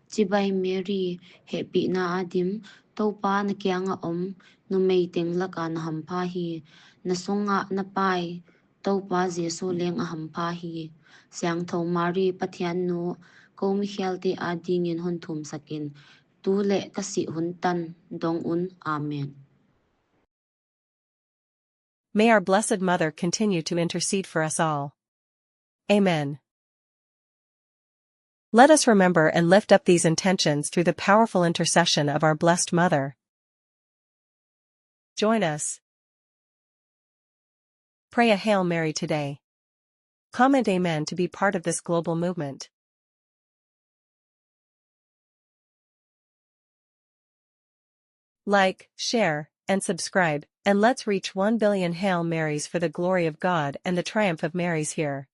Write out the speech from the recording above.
Chibai Mary, happy na adim, taupa na kya nga no may ting laka na hampahi, nasunga na pai, taupa Jesu leng ahampahi, siang tau Mary patian no, ko Michael te adingin huntum sakin, tule kasi huntan, dong Amen. May our Blessed Mother continue to intercede for us all. Amen. Let us remember and lift up these intentions through the powerful intercession of our Blessed Mother. Join us. Pray a Hail Mary today. Comment Amen to be part of this global movement. Like, share, and subscribe, and let's reach 1 billion Hail Marys for the glory of God and the triumph of Marys here.